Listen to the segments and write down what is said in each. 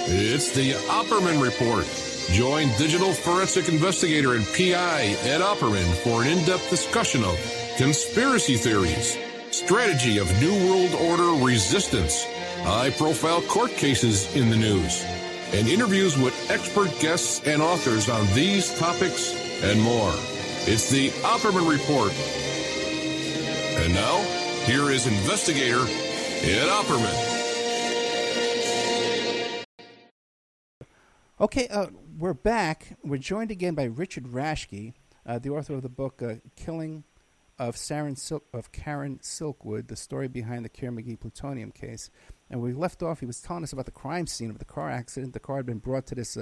It's the Opperman Report. Join digital forensic investigator and PI Ed Opperman for an in-depth discussion of conspiracy theories, strategy of New World Order resistance, high-profile court cases in the news, and interviews with expert guests and authors on these topics and more. It's the Opperman Report. And now, here is investigator Ed Opperman. Okay, we're back. We're joined again by Richard Rashke, the author of the book Killing of Karen Silkwood, the story behind the Kerr-McGee Plutonium case. And we left off, he was telling us about the crime scene of the car accident. The car had been brought to this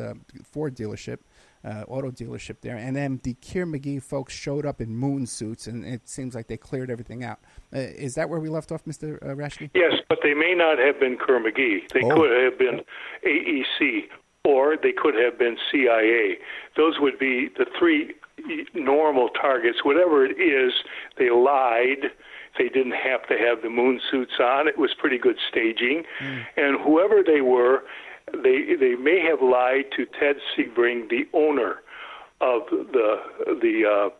Ford dealership, auto dealership there, and then the Kerr-McGee folks showed up in moon suits, and it seems like they cleared everything out. Is that where we left off, Mr. Rashke? Yes, but they may not have been Kerr-McGee. They could have been AEC, or they could have been CIA. Those would be the three normal targets. Whatever it is, they lied. They didn't have to have the moon suits on. It was pretty good staging. And whoever they were, they may have lied to Ted Sebring, the owner of the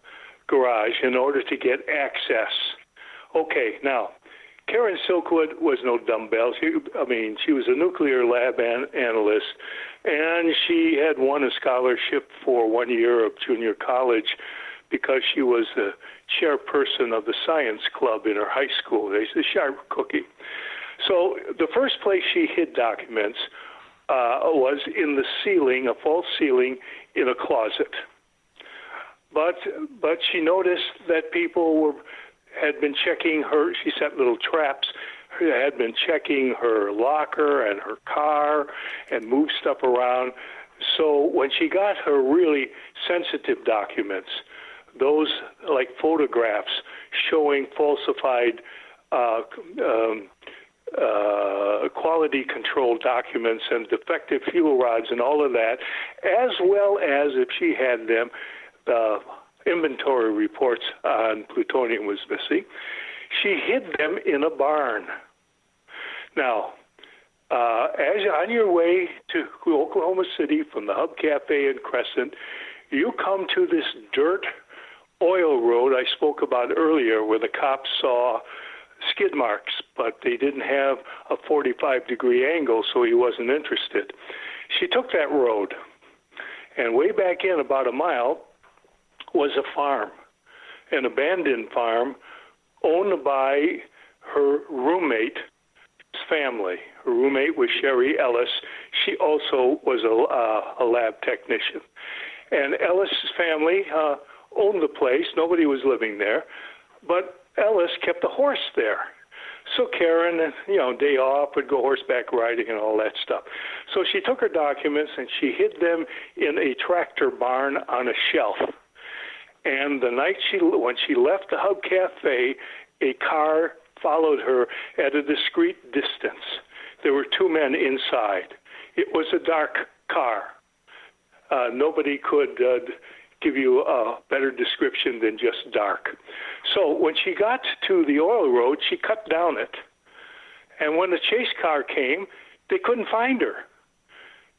garage, in order to get access. Okay, now, Karen Silkwood was no dumbbell. She was a nuclear lab analyst, and she had won a scholarship for 1 year of junior college because she was the chairperson of the science club in her high school. She's a sharp cookie. So the first place she hid documents was in the ceiling, a false ceiling in a closet. But she noticed that people had been checking her. She set little traps. Had been checking her locker and her car and moved stuff around. So when she got her really sensitive documents, those like photographs showing falsified quality control documents and defective fuel rods and all of that, as well as if she had them, inventory reports on plutonium was missing. She hid them in a barn. Now, as you're on your way to Oklahoma City from the Hub Cafe in Crescent, you come to this dirt oil road I spoke about earlier where the cops saw skid marks, but they didn't have a 45-degree angle, so he wasn't interested. She took that road, and way back in about a mile was a farm, an abandoned farm owned by her roommate's family. Her roommate was Sherry Ellis. She also was a lab technician. And Ellis's family owned the place. Nobody was living there. But Ellis kept a horse there. So Karen, day off, would go horseback riding and all that stuff. So she took her documents and she hid them in a tractor barn on a shelf. And the night when she left the Hub Cafe, a car followed her at a discreet distance. There were two men inside. It was a dark car. Nobody could give you a better description than just dark. So when she got to the oil road, she cut down it. And when the chase car came, they couldn't find her.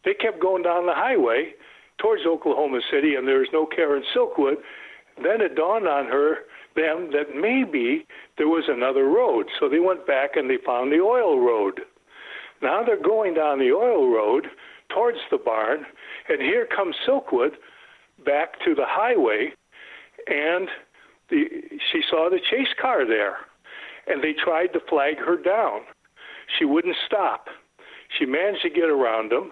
They kept going down the highway towards Oklahoma City, and there was no Karen Silkwood. Then it dawned on them that maybe there was another road. So they went back and they found the oil road. Now they're going down the oil road towards the barn, and here comes Silkwood back to the highway, and she saw the chase car there, and they tried to flag her down. She wouldn't stop. She managed to get around them.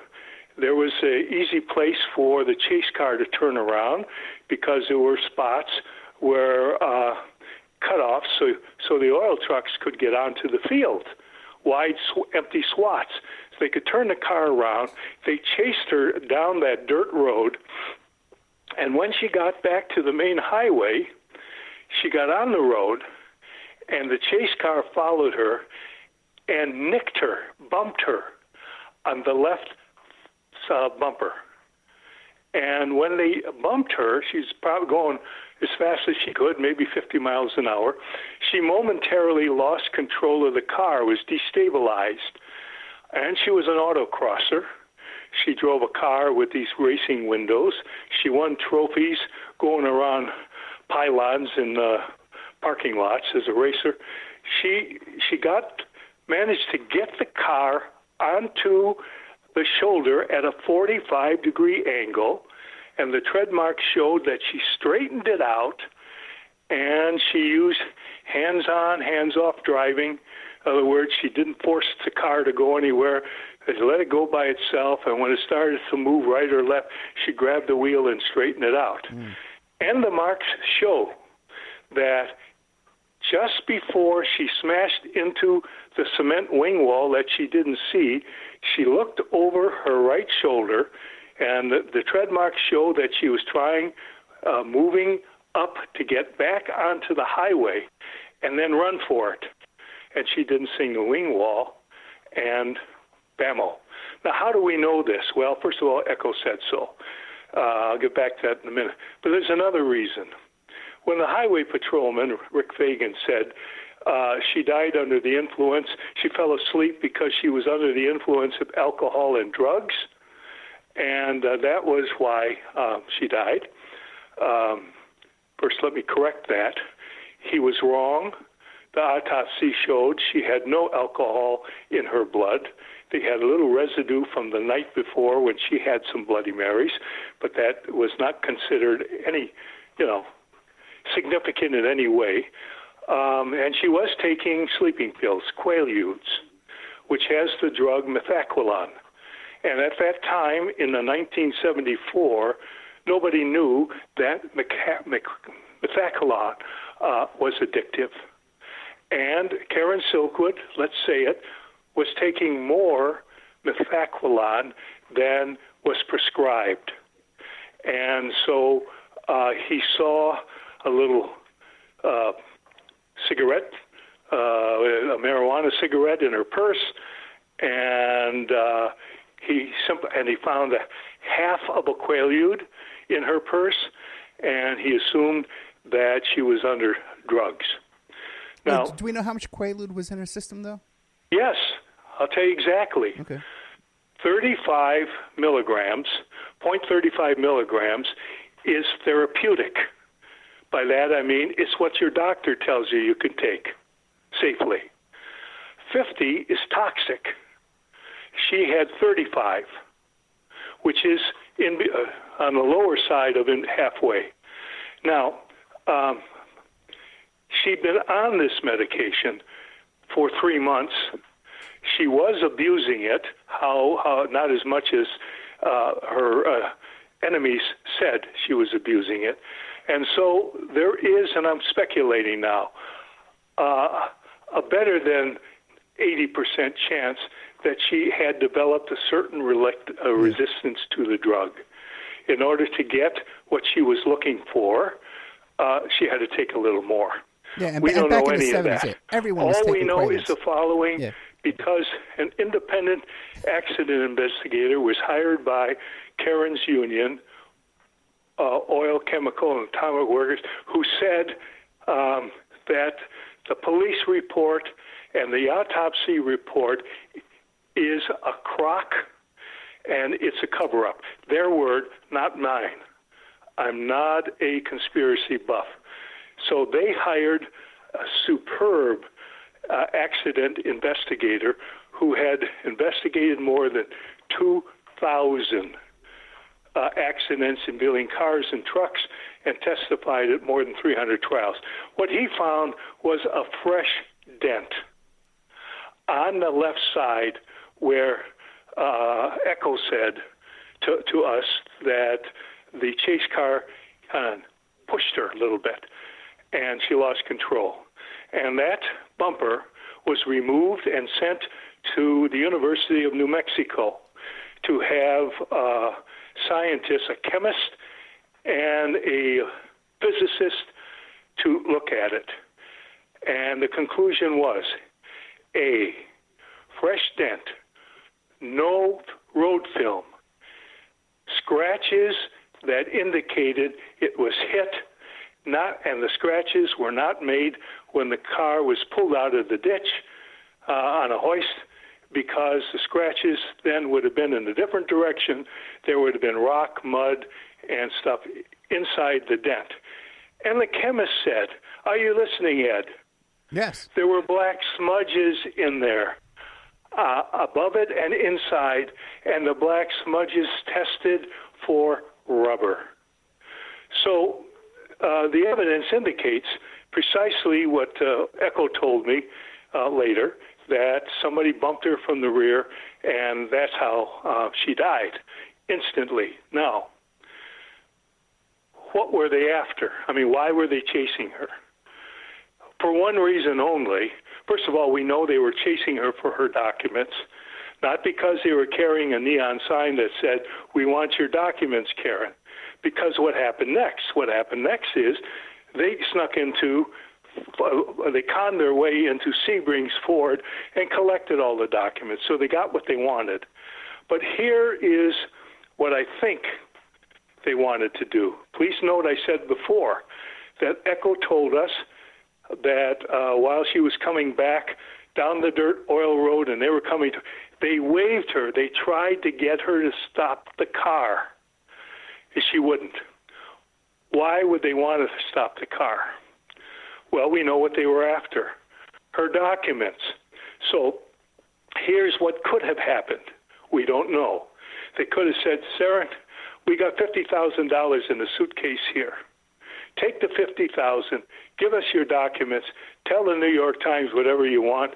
There was an easy place for the chase car to turn around because there were spots where cutoffs, so the oil trucks could get onto the field, wide, empty swaths. So they could turn the car around. They chased her down that dirt road, and when she got back to the main highway, she got on the road, and the chase car followed her and nicked her, bumped her on the left bumper. And when they bumped her, she's probably going as fast as she could, maybe 50 miles an hour. She momentarily lost control of the car, was destabilized, and she was an autocrosser. She drove a car with these racing windows. She won trophies going around pylons in parking lots as a racer. She managed to get the car onto the shoulder at a 45-degree angle, and the tread mark showed that she straightened it out, and she used hands-on, hands-off driving. In other words, she didn't force the car to go anywhere. She let it go by itself, and when it started to move right or left, she grabbed the wheel and straightened it out. And the marks show that just before she smashed into the cement wing wall that she didn't see, she looked over her right shoulder, and the tread marks show that she was moving up to get back onto the highway and then run for it. And she didn't see the wing wall, and bammo. Now, how do we know this? Well, first of all, Echo said so. I'll get back to that in a minute. But there's another reason. When the highway patrolman, Rick Fagan, said she died under the influence, she fell asleep because she was under the influence of alcohol and drugs, and that was why she died. First, let me correct that. He was wrong. The autopsy showed she had no alcohol in her blood. They had a little residue from the night before when she had some Bloody Marys, but that was not considered any, significant in any way. And she was taking sleeping pills, Quaaludes, which has the drug methaqualone. And at that time, in 1974, nobody knew that methaqualone was addictive. And Karen Silkwood, let's say it, was taking more methaqualone than was prescribed. And so he saw a little cigarette, a marijuana cigarette in her purse, and he found a half of a Quaalude in her purse, and he assumed that she was under drugs. Now, do we know how much Quaalude was in her system, though? Yes, I'll tell you exactly. Okay. 35 milligrams, 0.35 milligrams is therapeutic. By that I mean it's what your doctor tells you can take safely. 50 is toxic. She had 35, which is on the lower side of halfway. Now, she'd been on this medication for 3 months. She was abusing it, how not as much as her enemies said she was abusing it. And so there is, and I'm speculating now, a better than 80% chance that she had developed a certain resistance to the drug. In order to get what she was looking for, she had to take a little more. Yeah, we don't know any of 70s, that. Everyone was All we taking know Quaaludes. is the following. Yeah. Because an independent accident investigator was hired by Karen's union, oil, chemical, and atomic workers, who said that the police report and the autopsy report is a crock and it's a cover-up. Their word, not mine. I'm not a conspiracy buff. So they hired a superb accident investigator who had investigated more than 2,000 accidents involving cars and trucks and testified at more than 300 trials. What he found was a fresh dent on the left side where Echo said to us that the chase car kind of pushed her a little bit and she lost control. And that bumper was removed and sent to the University of New Mexico to have scientists, a chemist and a physicist, to look at it. And the conclusion was a fresh dent, no road film, scratches that indicated it was hit, and the scratches were not made when the car was pulled out of the ditch on a hoist because the scratches then would have been in a different direction. There would have been rock, mud, and stuff inside the dent. And the chemist said, are you listening, Ed? Yes. There were black smudges in there, above it and inside, and the black smudges tested for rubber. So the evidence indicates precisely what Echo told me later, that somebody bumped her from the rear, and that's how she died instantly. Now, what were they after? I mean, why were they chasing her? For one reason only. First of all, we know they were chasing her for her documents, not because they were carrying a neon sign that said, we want your documents, Karen. Because what happened next? What happened next is they conned their way into Sebring's Ford and collected all the documents. So they got what they wanted. But here is what I think they wanted to do. Please note I said before that Echo told us that while she was coming back down the dirt oil road and they were coming to, they waved her. They tried to get her to stop the car. She wouldn't. Why would they want her to stop the car? Well, we know what they were after, her documents. So here's what could have happened. We don't know. They could have said, Sarah, we got $50,000 in the suitcase here. Take the $50,000, give us your documents, tell the New York Times whatever you want,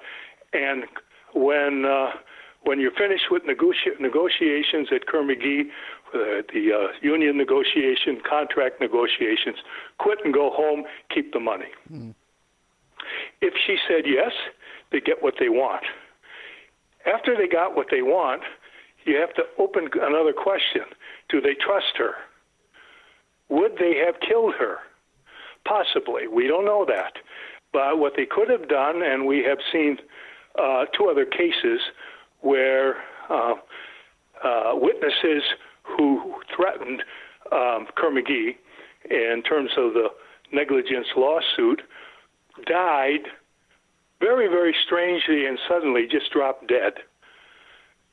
and when you're finished with negotiations at Kerr-McGee, the union negotiation, contract negotiations, quit and go home, keep the money. If she said yes, they get what they want. After they got what they want, you have to open another question. Do they trust her? Would they have killed her? Possibly. We don't know that. But what they could have done, and we have seen two other cases where witnesses who threatened Kerr-McGee in terms of the negligence lawsuit died very, very strangely and suddenly just dropped dead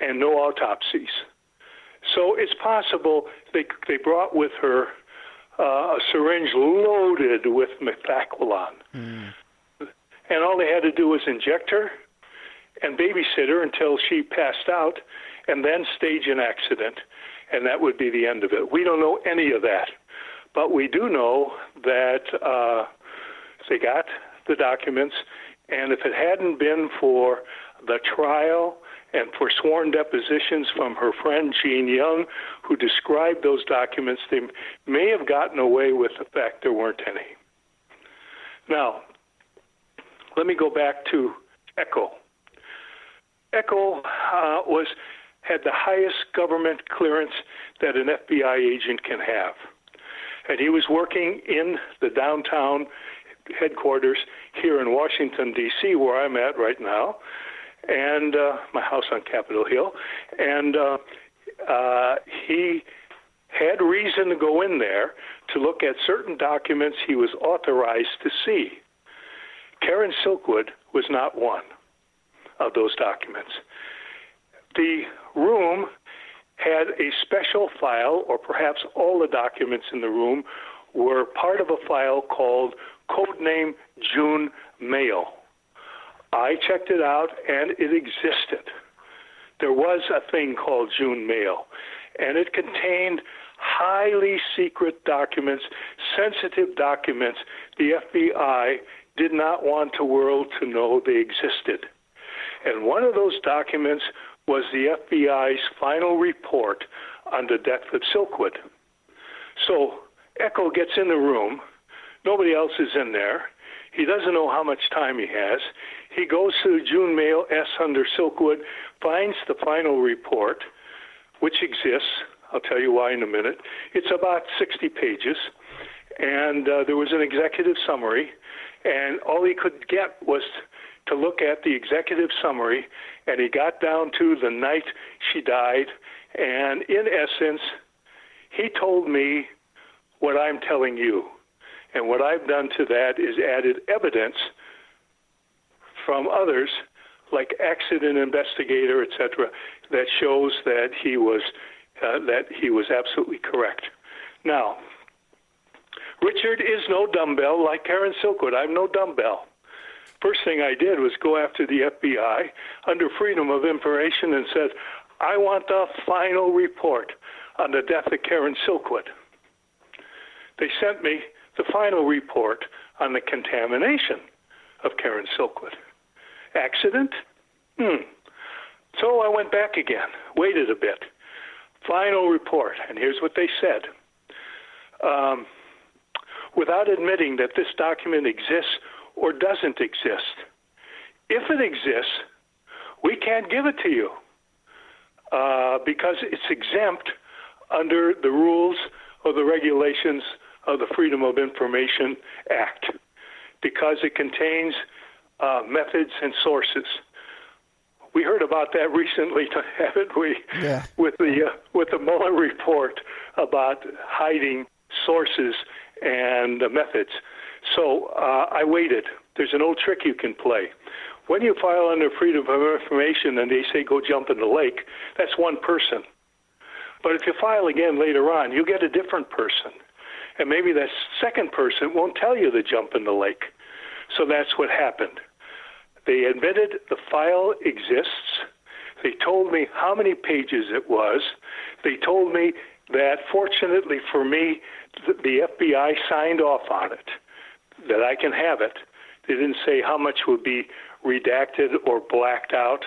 and no autopsies. So it's possible they brought with her a syringe loaded with methaqualone. And all they had to do was inject her and babysit her until she passed out and then stage an accident, and that would be the end of it. We don't know any of that, but we do know that they got the documents, and if it hadn't been for the trial and for sworn depositions from her friend Jean Young, who described those documents, they may have gotten away with the fact there weren't any. Now, let me go back to Echo. Echo had the highest government clearance that an FBI agent can have. And he was working in the downtown headquarters here in Washington, D.C., where I'm at right now, and my house on Capitol Hill. And he had reason to go in there to look at certain documents he was authorized to see. Karen Silkwood was not one of those documents. The room had a special file, or perhaps all the documents in the room were part of a file called Codename June Mail. I checked it out, and it existed. There was a thing called June Mail, and it contained highly secret documents, sensitive documents the FBI did not want the world to know they existed. And one of those documents was the FBI's final report on the death of Silkwood. So Echo gets in the room. Nobody else is in there. He doesn't know how much time he has. He goes to the June Mail S under Silkwood, finds the final report, which exists. I'll tell you why in a minute. It's about 60 pages, and there was an executive summary, and all he could get was to look at the executive summary, and he got down to the night she died, and in essence, he told me what I'm telling you. And what I've done to that is added evidence from others like accident investigator, etc., that shows that he was absolutely correct. Now, Richard is no dumbbell like Karen Silkwood. I'm no dumbbell. First thing I did was go after the FBI under Freedom of Information and said, I want the final report on the death of Karen Silkwood. They sent me the final report on the contamination of Karen Silkwood. Accident? So I went back again, waited a bit. Final report, and here's what they said. Without admitting that this document exists or doesn't exist, if it exists, we can't give it to you because it's exempt under the rules or the regulations of the Freedom of Information Act because it contains methods and sources. We heard about that recently, haven't we? Yeah. With the Mueller report about hiding sources and methods. So I waited. There's an old trick you can play. When you file under Freedom of Information and they say go jump in the lake, that's one person. But if you file again later on, you get a different person. And maybe that second person won't tell you to jump in the lake. So that's what happened. They admitted the file exists. They told me how many pages it was. They told me that, fortunately for me, the FBI signed off on it, that I can have it. They didn't say how much would be redacted or blacked out.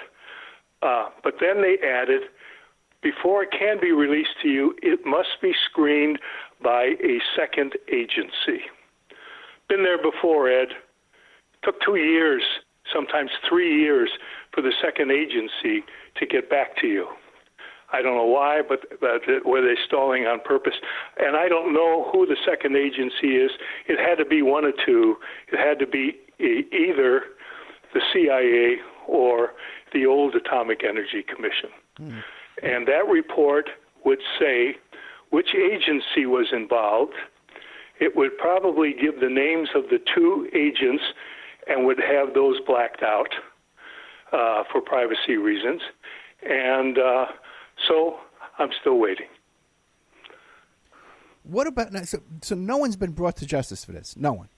But then they added, before it can be released to you, it must be screened by a second agency. Been there before, Ed. Took 2 years, sometimes 3 years, for the second agency to get back to you. I don't know why, but were they stalling on purpose? And I don't know who the second agency is. It had to be one or two. It had to be either the CIA or the old Atomic Energy Commission. And that report would say which agency was involved. It would probably give the names of the two agents and would have those blacked out for privacy reasons. And so I'm still waiting. What about now? So no one's been brought to justice for this? No one?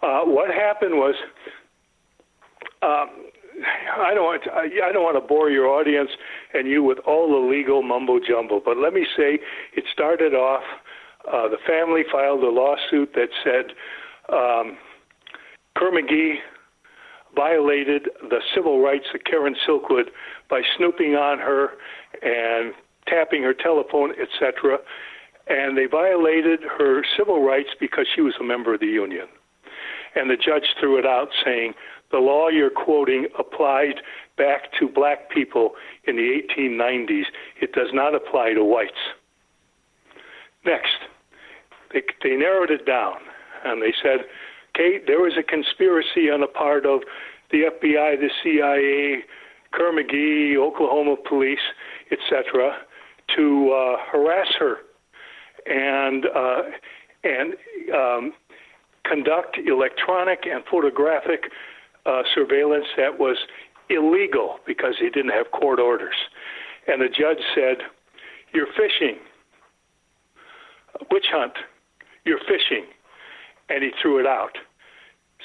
What happened was, I don't want to bore your audience and you with all the legal mumbo-jumbo, but let me say it started off, the family filed a lawsuit that said Kerr-McGee violated the civil rights of Karen Silkwood by snooping on her and tapping her telephone, etc. And they violated her civil rights because she was a member of the union. And the judge threw it out saying, the law you're quoting applied back to black people in the 1890s. It does not apply to whites. Next, they narrowed it down, and they said, okay, there was a conspiracy on the part of the FBI, the CIA, Kerr-McGee, Oklahoma police, etc., to harass her and conduct electronic and photographic surveillance that was illegal because he didn't have court orders. And the judge said, you're fishing. Witch hunt. You're fishing. And he threw it out.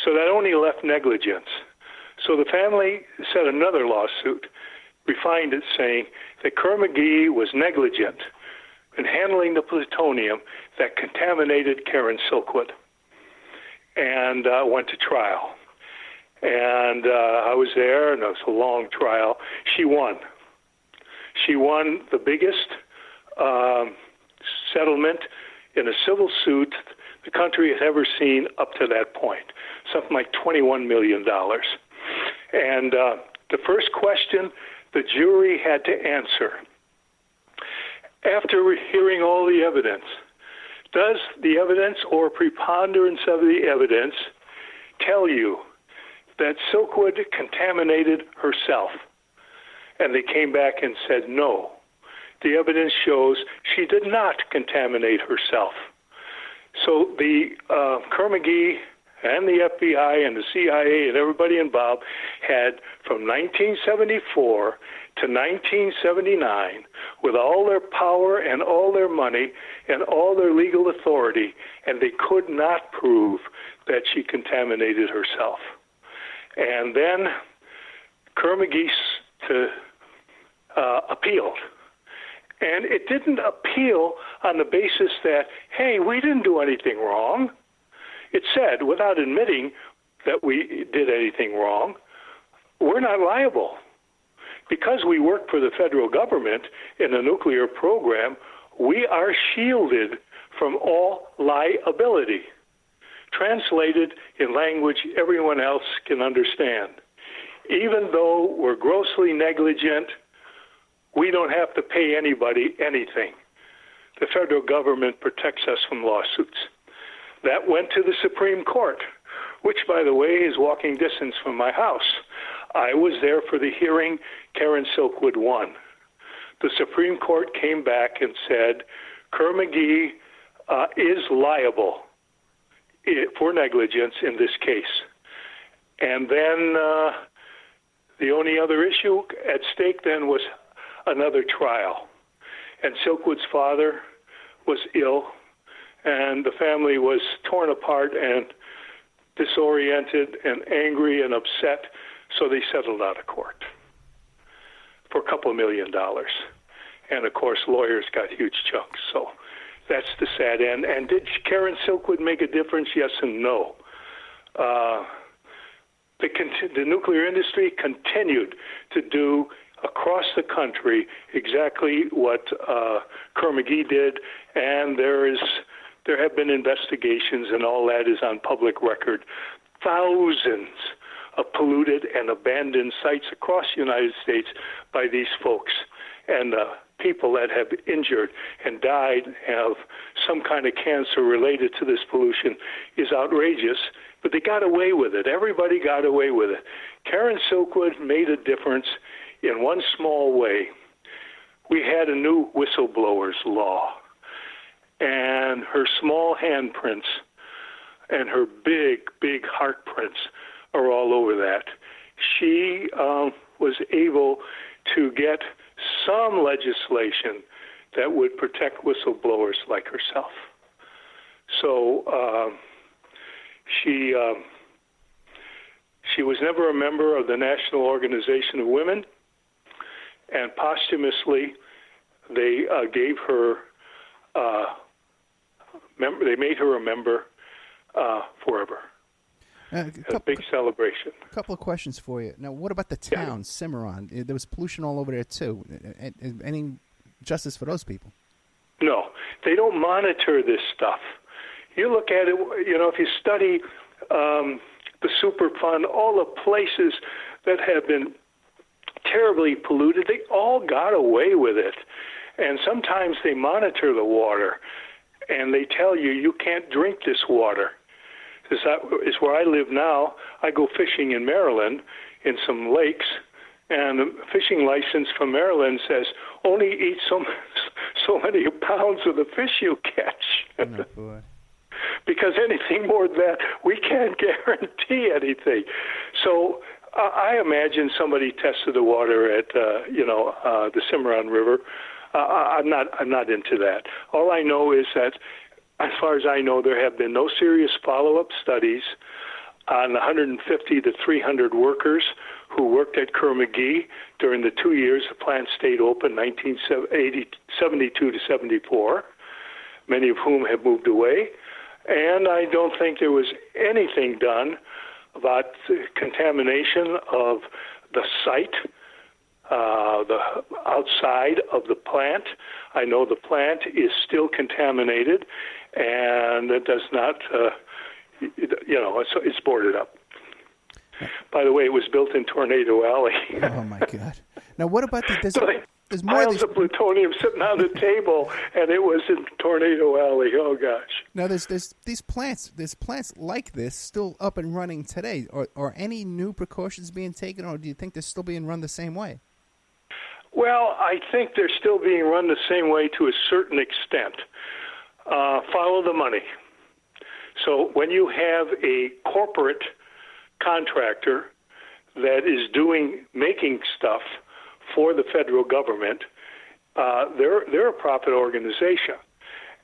So that only left negligence. So the family set another lawsuit, refined it, saying that Kerr-McGee was negligent in handling the plutonium that contaminated Karen Silkwood, and went to trial. And I was there, and it was a long trial. She won. She won the biggest settlement in a civil suit the country has ever seen up to that point, something like $21 million. And the first question the jury had to answer, after hearing all the evidence, does the evidence or preponderance of the evidence tell you that Silkwood contaminated herself? And they came back and said no. The evidence shows she did not contaminate herself. So the Kerr-McGee and the FBI and the CIA and everybody involved had from 1974 to 1979, with all their power and all their money and all their legal authority, and they could not prove that she contaminated herself. And then Kerr-McGee appealed. And it didn't appeal on the basis that, hey, we didn't do anything wrong. It said, without admitting that we did anything wrong, we're not liable. Because we work for the federal government in a nuclear program, we are shielded from all liability. Translated in language everyone else can understand. Even though we're grossly negligent, we don't have to pay anybody anything. The federal government protects us from lawsuits. That went to the Supreme Court, which, by the way, is walking distance from my house. I was there for the hearing. Karen Silkwood won. The Supreme Court came back and said Kerr-McGee is liable for negligence in this case. And then the only other issue at stake then was another trial. And Silkwood's father was ill, and the family was torn apart and disoriented and angry and upset, so they settled out of court for a couple $1 million. And, of course, lawyers got huge chunks, so that's the sad end. And did Karen Silkwood make a difference? Yes and no. The nuclear industry continued to do across the country exactly what Kerr-McGee did, and there have been investigations, and all that is on public record. Thousands of polluted and abandoned sites across the United States by these folks, and people that have injured and died of some kind of cancer related to this pollution is outrageous, but they got away with it. Everybody got away with it. Karen Silkwood made a difference in one small way. We had a new whistleblowers law, and her small handprints and her big, big heart prints are all over that. She was able to get some legislation that would protect whistleblowers like herself. So she was never a member of the National Organization of Women, and posthumously they gave her they made her a member forever. A big celebration. A couple of questions for you. Now, what about the town, Cimarron? There was pollution all over there, too. Any justice for those people? No. They don't monitor this stuff. You look at it, if you study the Superfund, all the places that have been terribly polluted, they all got away with it. And sometimes they monitor the water, and they tell you, you can't drink this water. Is where I live now. I go fishing in Maryland in some lakes, and the fishing license from Maryland says only eat so many pounds of the fish you catch. Oh, boy. Because anything more than that, we can't guarantee anything. So I imagine somebody tested the water at the Cimarron River. I'm not into that. All I know is that, as far as I know, there have been no serious follow-up studies on 150 to 300 workers who worked at Kerr-McGee during the 2 years the plant stayed open, 1972 to 74, many of whom have moved away. And I don't think there was anything done about the contamination of the site, the outside of the plant. I know the plant is still contaminated, and it does not, it's boarded up. By the way, it was built in Tornado Alley. Oh, my God. Now, what about there's more piles of plutonium sitting on the table, and it was in Tornado Alley. Oh, gosh. Now, there's plants like this still up and running today. Are any new precautions being taken, or do you think they're still being run the same way? Well, I think they're still being run the same way to a certain extent. Follow the money. So when you have a corporate contractor that is making stuff for the federal government, they're a profit organization,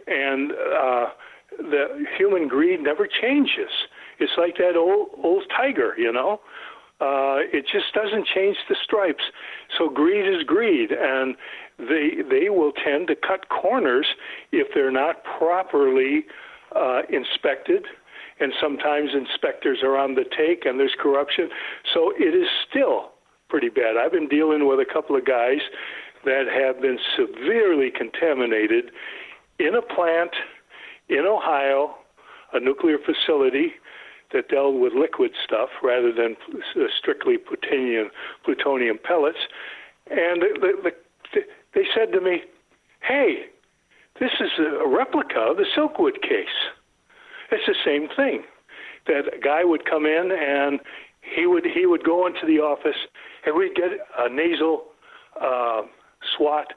and the human greed never changes. It's like that old tiger, it just doesn't change the stripes. So greed is greed, and they will tend to cut corners if they're not properly inspected. And sometimes inspectors are on the take, and there's corruption. So it is still pretty bad. I've been dealing with a couple of guys that have been severely contaminated in a plant in Ohio, a nuclear facility that dealt with liquid stuff rather than strictly plutonium pellets. And they said to me, "Hey, this is a replica of the Silkwood case." It's the same thing. That a guy would come in and he would go into the office and we'd get a nasal SWAT,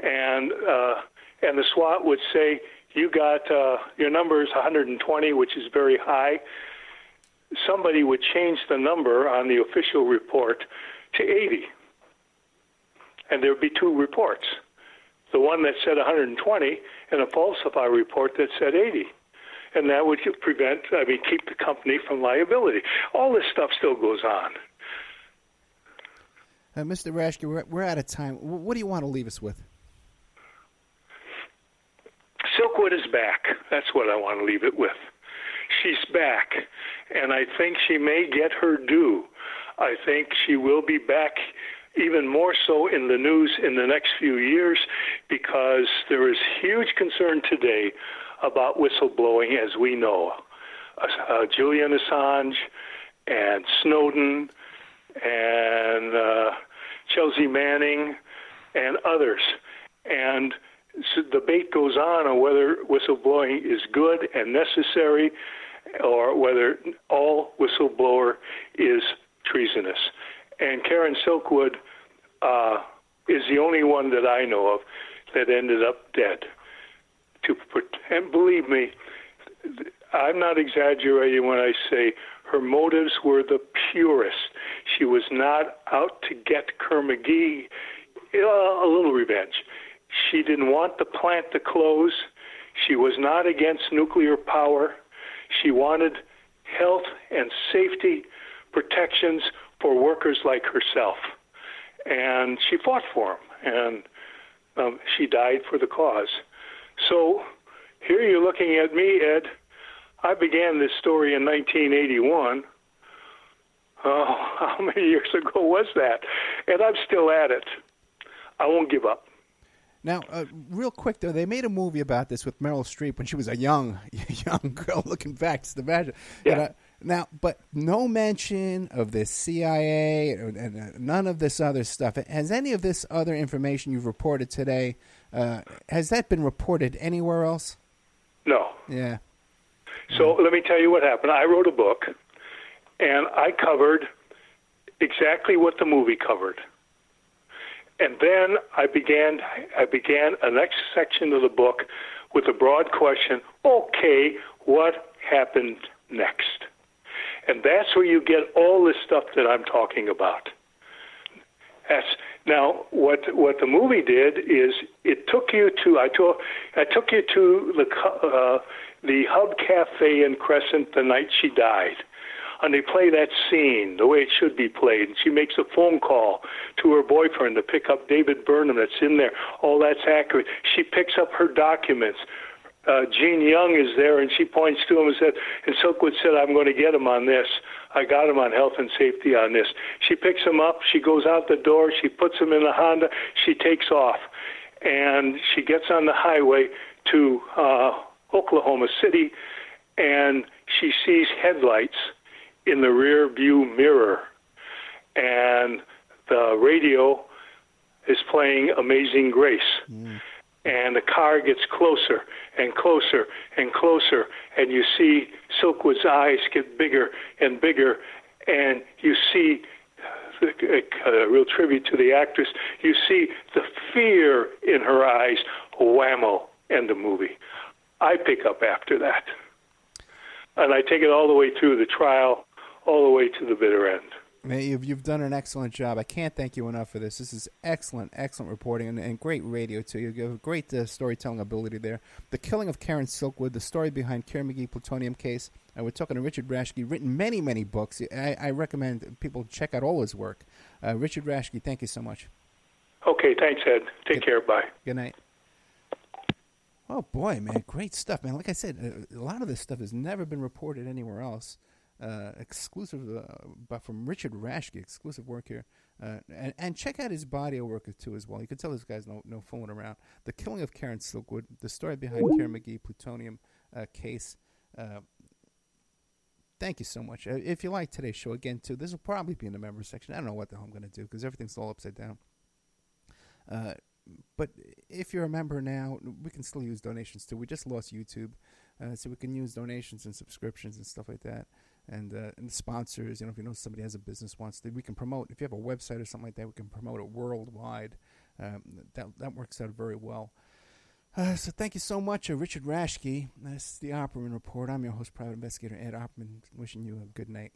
and the SWAT would say, "You got your number is 120, which is very high." Somebody would change the number on the official report to 80, and there would be two reports: the one that said 120 and a falsified report that said 80. And that would keep the company from liability. All this stuff still goes on. Mr. Rashke, we're out of time. What do you want to leave us with? Silkwood is back. That's what I want to leave it with. She's back, and I think she may get her due. I think she will be back even more so in the news in the next few years, because there is huge concern today about whistleblowing, as we know. Julian Assange and Snowden and Chelsea Manning and others. And so the debate goes on whether whistleblowing is good and necessary, or whether all whistleblower is treasonous. And Karen Silkwood is the only one that I know of that ended up dead. And believe me, I'm not exaggerating when I say her motives were the purest. She was not out to get Kerr-McGee, a little revenge. She didn't want the plant to close. She was not against nuclear power. She wanted health and safety protections for workers like herself. And she fought for them, and she died for the cause. So here you're looking at me, Ed. I began this story in 1981. Oh, how many years ago was that? And I'm still at it. I won't give up. Now, real quick, though, they made a movie about this with Meryl Streep when she was a young girl looking back. Just imagine. Yeah. Now, but no mention of the CIA and none of this other stuff. Has any of this other information you've reported today, has that been reported anywhere else? No. Yeah. So let me tell you what happened. I wrote a book, and I covered exactly what the movie covered. And then I began a next section of the book with a broad question, okay, what happened next? And that's where you get all this stuff that I'm talking about. Now, what the movie did is it took you to I took you to the Hub Cafe in Crescent the night she died, and they play that scene the way it should be played. And she makes a phone call to her boyfriend to pick up David Burnham. That's in there. All that's accurate. She picks up her documents. Gene Young is there, and she points to him and said, and Silkwood said, "I'm going to get him on this. I got him on health and safety on this." She picks him up. She goes out the door. She puts him in the Honda. She takes off, and she gets on the highway to Oklahoma City, and she sees headlights in the rear view mirror, and the radio is playing Amazing Grace. And the car gets closer and closer and closer, and you see Silkwood's eyes get bigger and bigger, and you see, a real tribute to the actress, you see the fear in her eyes. Whammo, end the movie. I pick up after that. And I take it all the way through the trial, all the way to the bitter end. Man, you've done an excellent job. I can't thank you enough for this. This is excellent reporting and great radio, too. You have a great storytelling ability there. The Killing of Karen Silkwood, the story behind Kerr-McGee Plutonium case. We're talking to Richard Rashke, written many, many books. I recommend people check out all his work. Richard Rashke, thank you so much. Okay, thanks, Ed. Take care. Bye. Good night. Oh, boy, man, great stuff, man. Like I said, a lot of this stuff has never been reported anywhere else. Exclusive, but from Richard Rashke, exclusive work here. And check out his body of work, too, as well. You can tell this guy's no fooling around. The Killing of Karen Silkwood, the story behind Kerr-McGee Plutonium case. Thank you so much. If you like today's show, again, too, this will probably be in the members section. I don't know what the hell I'm going to do because everything's all upside down. But if you're a member now, we can still use donations, too. We just lost YouTube, so we can use donations and subscriptions and stuff like that. And sponsors, if you know somebody has a business wants to, we can promote. If you have a website or something like that, we can promote it worldwide. That works out very well. So thank you so much, Richard Rashke. This is the Opperman Report. I'm your host, Private Investigator Ed Opperman, wishing you a good night.